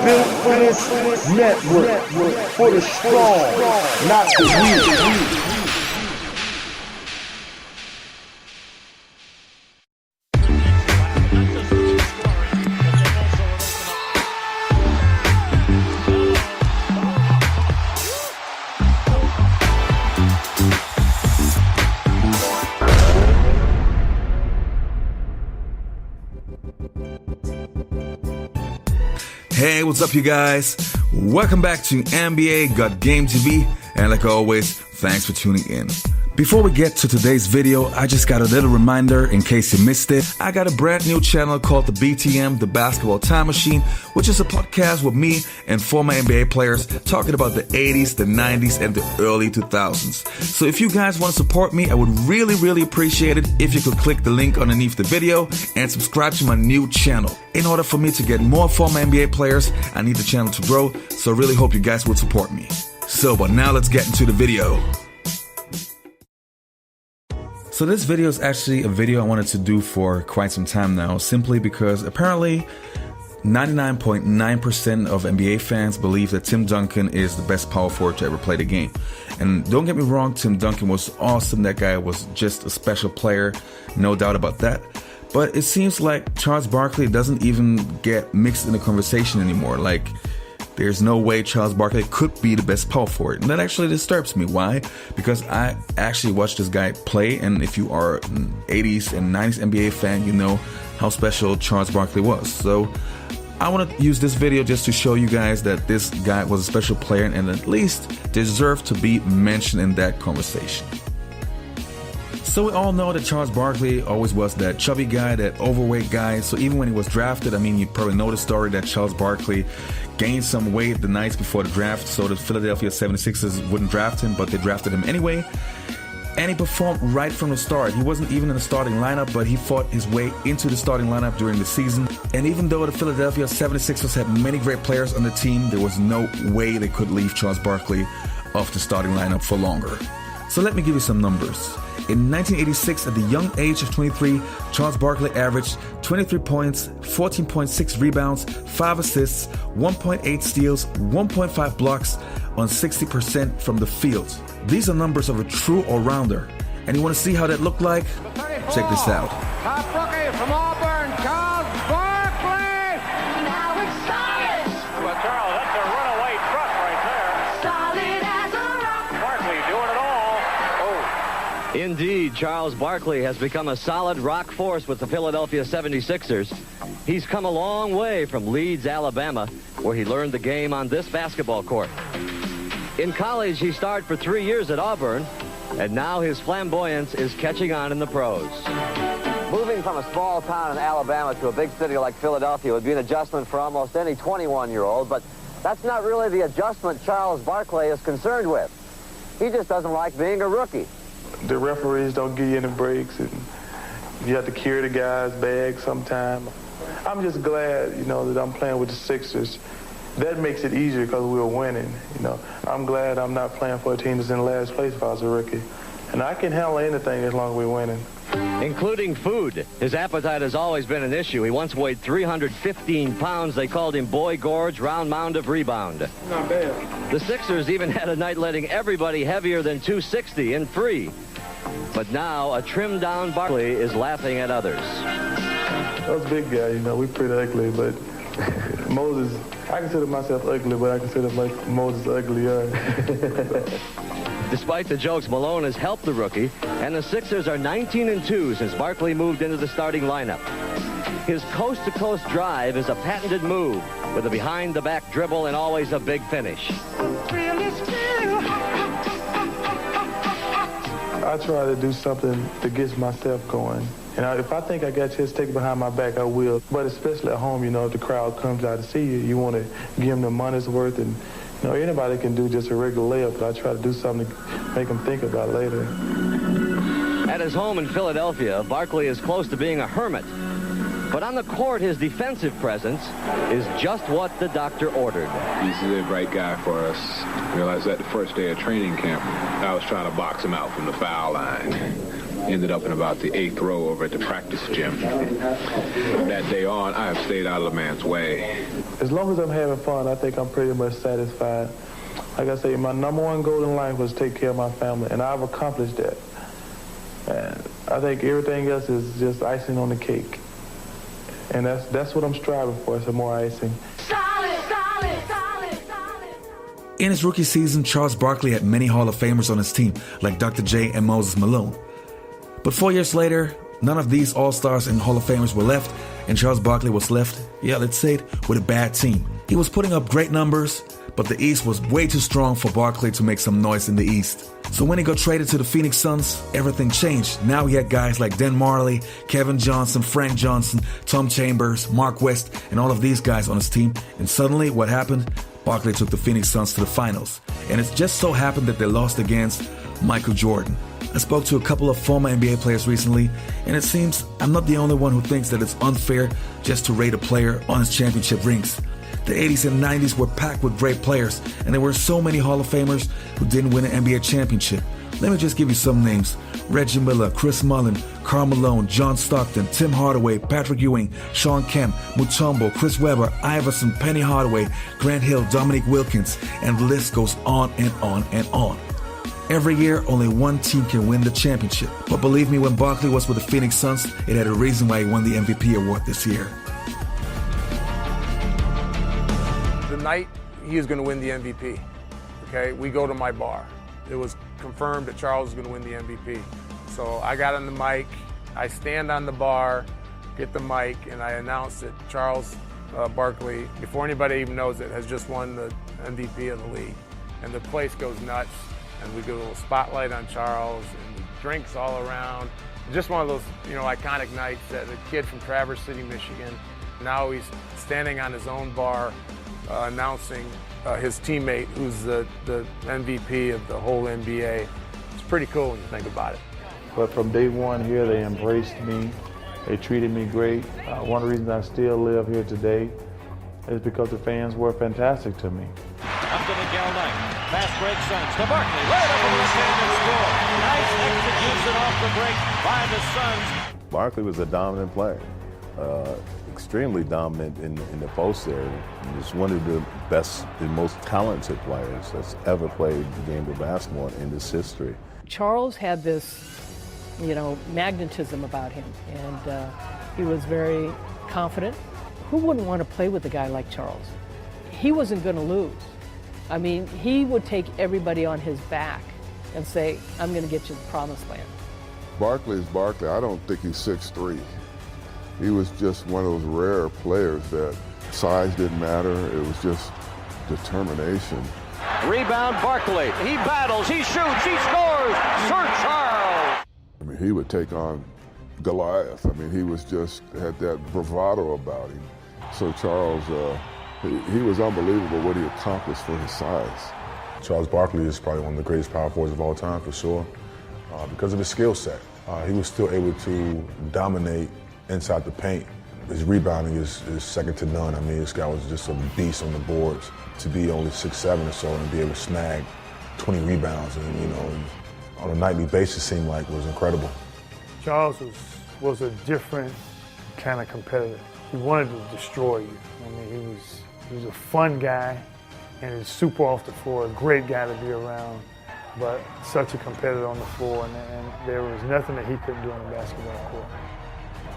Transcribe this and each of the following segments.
built for this network, for the strong, not the weak. Hey, what's up, you guys? Welcome back to NBA Got Game TV, and like always, thanks for tuning in. Before we get to today's video, I just got a little reminder in case you missed it. I got a brand new channel called the BTM, the Basketball Time Machine, which is a podcast with me and former NBA players talking about the 80s, the 90s, and the early 2000s. So if you guys want to support me, I would really appreciate it if you could click the link underneath the video and subscribe to my new channel. In order for me to get more former NBA players, I need the channel to grow, so I really hope you guys would support me. But now let's get into the video. So this video is actually a video I wanted to do for quite some time now, simply because apparently 99.9% of NBA fans believe that Tim Duncan is the best power forward to ever play the game. And don't get me wrong, Tim Duncan was awesome. That guy was just a special player, no doubt about that. But it seems like Charles Barkley doesn't even get mixed in the conversation anymore. Like, there's no way Charles Barkley could be the best power forward. And that actually disturbs me. Why? Because I actually watched this guy play, and if you are an 80s and 90s NBA fan, you know how special Charles Barkley was. So I want to use this video just to show you guys that this guy was a special player and at least deserved to be mentioned in that conversation. So we all know that Charles Barkley always was that chubby guy, that overweight guy. So even when he was drafted, I mean, you probably know the story that Charles Barkley gained some weight the nights before the draft, so the Philadelphia 76ers wouldn't draft him, but they drafted him anyway. And he performed right from the start. He wasn't even in the starting lineup, but he fought his way into the starting lineup during the season. And even though the Philadelphia 76ers had many great players on the team, there was no way they could leave Charles Barkley off the starting lineup for longer. So let me give you some numbers. In 1986, at the young age of 23, Charles Barkley averaged 23 points, 14.6 rebounds, 5 assists, 1.8 steals, 1.5 blocks on 60% from the field. These are numbers of a true all-rounder. And you want to see how that looked like? Check this out. Top rookie from Auburn, Charles Barkley! Now it's solid! Well, Charles, that's a runaway truck right there. Solid as a rock. Barkley doing it all. Indeed, Charles Barkley has become a solid rock force with the Philadelphia 76ers. He's come a long way from Leeds, Alabama, where he learned the game on this basketball court. In college, he starred for 3 years at Auburn, and now his flamboyance is catching on in the pros. Moving from a small town in Alabama to a big city like Philadelphia would be an adjustment for almost any 21-year-old, but that's not really the adjustment Charles Barkley is concerned with. He just doesn't like being a rookie. The referees don't give you any breaks, and you have to carry the guy's bag sometimes. I'm just glad, that I'm playing with the Sixers. That makes it easier because we're winning, I'm glad I'm not playing for a team that's in last place if I was a rookie. And I can handle anything as long as we're winning. Including food. His appetite has always been an issue. He once weighed 315 pounds. They called him Boy Gorge, round mound of rebound. Not bad. The Sixers even had a night letting everybody heavier than 260 in free. But now a trimmed-down Barkley is laughing at others. Those big guys, we pretty ugly, but Moses, I consider myself ugly, but I consider Moses uglier. Despite the jokes, Malone has helped the rookie, and the Sixers are 19-2 since Barkley moved into the starting lineup. His coast-to-coast drive is a patented move with a behind-the-back dribble and always a big finish. I try to do something to get myself going. And if I think I got a chance to take it behind my back, I will. But especially at home, if the crowd comes out to see you, you want to give them the money's worth. And, anybody can do just a regular layup, but I try to do something to make them think about it later. At his home in Philadelphia, Barkley is close to being a hermit. But on the court, his defensive presence is just what the doctor ordered. He's the right guy for us. I realized that the first day of training camp, I was trying to box him out from the foul line. Ended up in about the 8th row over at the practice gym. From that day on, I have stayed out of the man's way. As long as I'm having fun, I think I'm pretty much satisfied. Like I say, my number one goal in life was to take care of my family, and I've accomplished that. And I think everything else is just icing on the cake. And that's what I'm striving for, some more icing. In his rookie season, Charles Barkley had many Hall of Famers on his team, like Dr. J and Moses Malone. But 4 years later, none of these All-Stars and Hall of Famers were left, and Charles Barkley was left, yeah, let's say it, with a bad team. He was putting up great numbers, but the East was way too strong for Barkley to make some noise in the East. So when he got traded to the Phoenix Suns, everything changed. Now he had guys like Dan Marley, Kevin Johnson, Frank Johnson, Tom Chambers, Mark West, and all of these guys on his team. And suddenly, what happened? Barkley took the Phoenix Suns to the finals. And it just so happened that they lost against Michael Jordan. I spoke to a couple of former NBA players recently, and it seems I'm not the only one who thinks that it's unfair just to rate a player on his championship rings. The 80s and 90s were packed with great players, and there were so many Hall of Famers who didn't win an NBA championship. Let me just give you some names. Reggie Miller, Chris Mullin, Karl Malone, John Stockton, Tim Hardaway, Patrick Ewing, Sean Kemp, Mutombo, Chris Webber, Iverson, Penny Hardaway, Grant Hill, Dominique Wilkins, and the list goes on and on and on. Every year, only one team can win the championship. But believe me, when Barkley was with the Phoenix Suns, it had a reason why he won the MVP award this year. The night he is going to win the MVP, okay, we go to my bar. It was confirmed that Charles is going to win the MVP. So I got on the mic, I stand on the bar, get the mic, and I announce that Charles Barkley, before anybody even knows it, has just won the MVP of the league. And the place goes nuts, and we do a little spotlight on Charles, and drinks all around. Just one of those, iconic nights that a kid from Traverse City, Michigan, now he's standing on his own bar, announcing his teammate, who's the MVP of the whole NBA. It's pretty cool when you think about it. But from day one here, they embraced me. They treated me great. One of the reasons I still live here today is because the fans were fantastic to me. Up to Miguel Knight. Fast break Suns to Barkley. Right over the stand and score. Nice execution off the break by the Suns. Barkley was a dominant player, extremely dominant in the post area. He was one of the best and most talented players that's ever played the game of basketball in this history. Charles had this, magnetism about him, and he was very confident. Who wouldn't want to play with a guy like Charles? He wasn't going to lose. I mean, he would take everybody on his back and say, I'm going to get you the promised land. Barkley is Barkley. I don't think he's 6'3". He was just one of those rare players that size didn't matter. It was just determination. Rebound Barkley. He battles, he shoots, he scores. Sir Charles. I mean, he would take on Goliath. I mean, he was just had that bravado about him. So Charles, he was unbelievable what he accomplished for his size. Charles Barkley is probably one of the greatest power forwards of all time, for sure, because of his skill set. He was still able to dominate inside the paint. His rebounding is second to none. I mean, this guy was just a beast on the boards. To be only 6'7" or so and be able to snag 20 rebounds and, on a nightly basis seemed like was incredible. Charles was a different kind of competitor. He wanted to destroy you. I mean, he was a fun guy, and he's super off the floor, a great guy to be around, but such a competitor on the floor, and there was nothing that he couldn't do on the basketball court.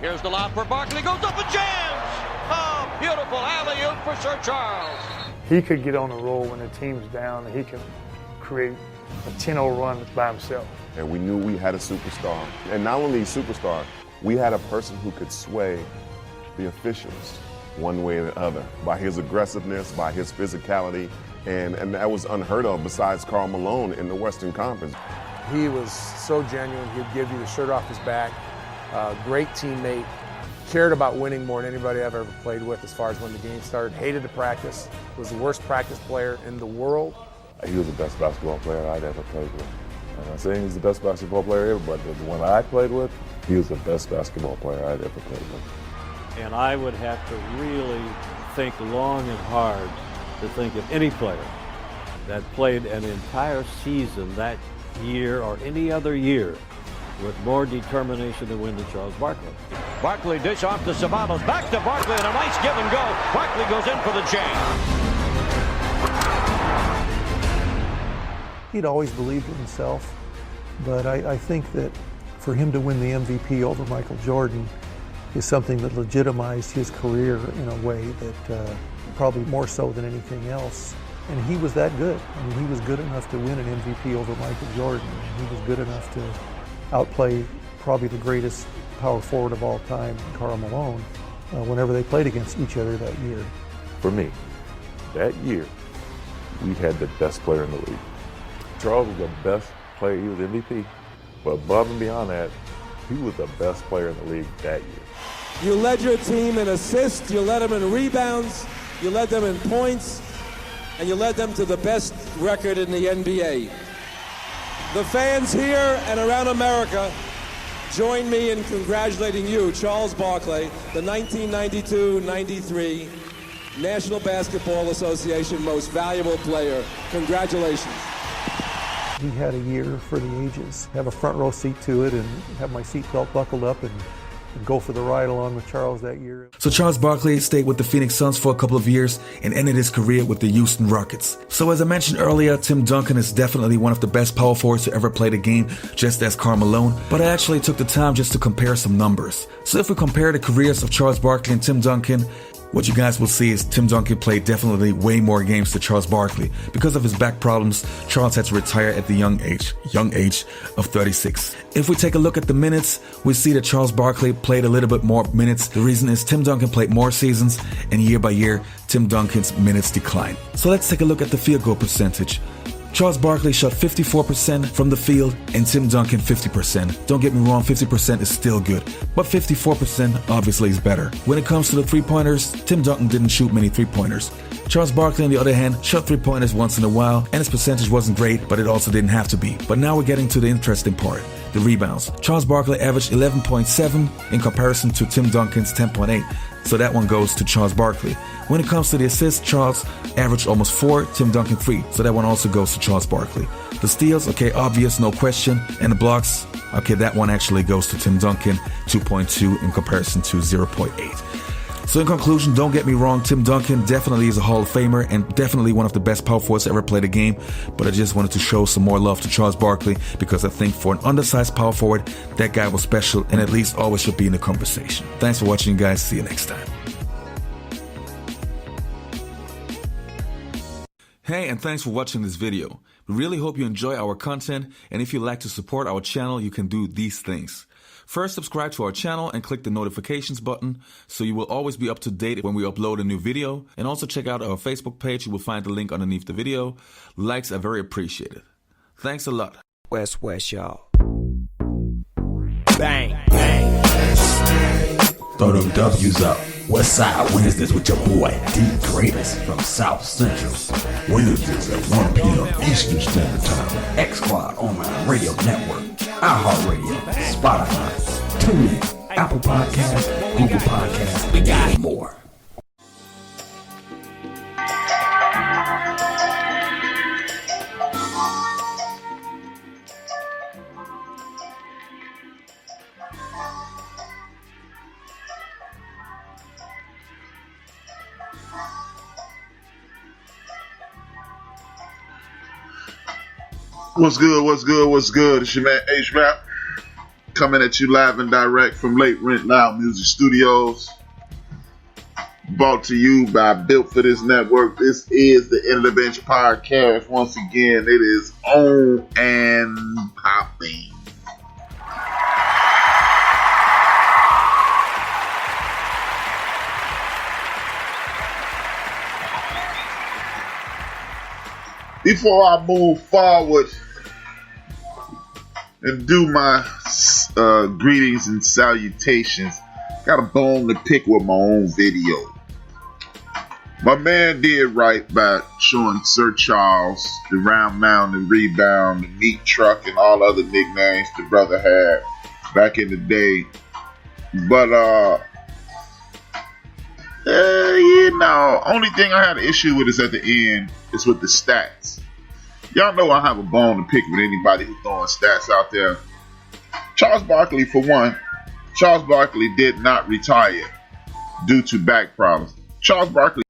Here's the lob for Barkley, goes up and jams! Oh, beautiful alley-oop for Sir Charles. He could get on the roll when the team's down, and he can create a 10-0 run by himself. And we knew we had a superstar. And not only a superstar, we had a person who could sway the officials one way or the other by his aggressiveness, by his physicality, and that was unheard of besides Karl Malone in the Western Conference. He was so genuine. He'd give you the shirt off his back. Great teammate. Cared about winning more than anybody I've ever played with as far as when the game started. Hated to practice. Was the worst practice player in the world. He was the best basketball player I'd ever played with. I'm not saying he's the best basketball player ever, but the one I played with, he was the best basketball player I'd ever played with. And I would have to really think long and hard to think of any player that played an entire season that year or any other year with more determination to win than Charles Barkley. Barkley dish off to Sabanos. Back to Barkley and a nice give and go. Barkley goes in for the jam. He'd always believed in himself, but I think that for him to win the MVP over Michael Jordan is something that legitimized his career in a way that probably more so than anything else. And he was that good. I mean, he was good enough to win an MVP over Michael Jordan. He was good enough to outplay probably the greatest power forward of all time, Karl Malone, whenever they played against each other that year. For me, that year, we had the best player in the league. Charles was the best player. He was MVP. But above and beyond that, he was the best player in the league that year. You led your team in assists, you led them in rebounds, you led them in points, and you led them to the best record in the NBA. The fans here and around America join me in congratulating you, Charles Barkley, the 1992-93 National Basketball Association Most Valuable Player. Congratulations. He had a year for the ages. Have a front row seat to it and have my seatbelt buckled up and go for the ride along with Charles that year. So Charles Barkley stayed with the Phoenix Suns for a couple of years and ended his career with the Houston Rockets. So as I mentioned earlier, Tim Duncan is definitely one of the best power forwards to ever play the game, just as Karl Malone. But I actually took the time just to compare some numbers. So if we compare the careers of Charles Barkley and Tim Duncan, what you guys will see is Tim Duncan played definitely way more games than Charles Barkley. Because of his back problems, Charles had to retire at the young age of 36. If we take a look at the minutes, we see that Charles Barkley played a little bit more minutes. The reason is Tim Duncan played more seasons, and year by year, Tim Duncan's minutes declined. So let's take a look at the field goal percentage. Charles Barkley shot 54% from the field and Tim Duncan 50%. Don't get me wrong, 50% is still good, but 54% obviously is better. When it comes to the three-pointers, Tim Duncan didn't shoot many three-pointers. Charles Barkley, on the other hand, shot three-pointers once in a while, and his percentage wasn't great, but it also didn't have to be. But now we're getting to the interesting part, the rebounds. Charles Barkley averaged 11.7 in comparison to Tim Duncan's 10.8. So that one goes to Charles Barkley. When it comes to the assists, Charles averaged almost 4, Tim Duncan 3. So that one also goes to Charles Barkley. The steals, okay, obvious, no question. And the blocks, okay, that one actually goes to Tim Duncan, 2.2 in comparison to 0.8. So in conclusion, don't get me wrong, Tim Duncan definitely is a Hall of Famer and definitely one of the best power forwards to ever play the game. But I just wanted to show some more love to Charles Barkley because I think for an undersized power forward, that guy was special and at least always should be in the conversation. Thanks for watching, guys. See you next time. Hey, and thanks for watching this video. We really hope you enjoy our content, and if you'd like to support our channel, you can do these things. First, subscribe to our channel and click the notifications button so you will always be up to date when we upload a new video. And also check out our Facebook page. You will find the link underneath the video. Likes are very appreciated. Thanks a lot. West, y'all. Bang, bang. Throw them W's up. West Side Wednesdays with your boy, D Greatest from South Central. Wednesdays at 1 p.m. Eastern Standard Time. X-Quad Online Radio Network. iHeartRadio, Spotify, TuneIn, Apple Podcasts, Google Podcasts, and more. What's good? It's your man H-Rap coming at you live and direct from Late Rent Loud Music Studios. Brought to you by Built for This Network. This is the End of the Bench podcast. Once again, it is on and popping. Before I move forward and do my greetings and salutations, got a bone to pick with my own video. My man did right by showing Sir Charles the round mound and rebound, the meat truck, and all other nicknames the brother had back in the day. But only thing I had an issue with is at the end is with the stats. Y'all know I have a bone to pick with anybody who's throwing stats out there. Charles Barkley, for one, Charles Barkley did not retire due to back problems. Charles Barkley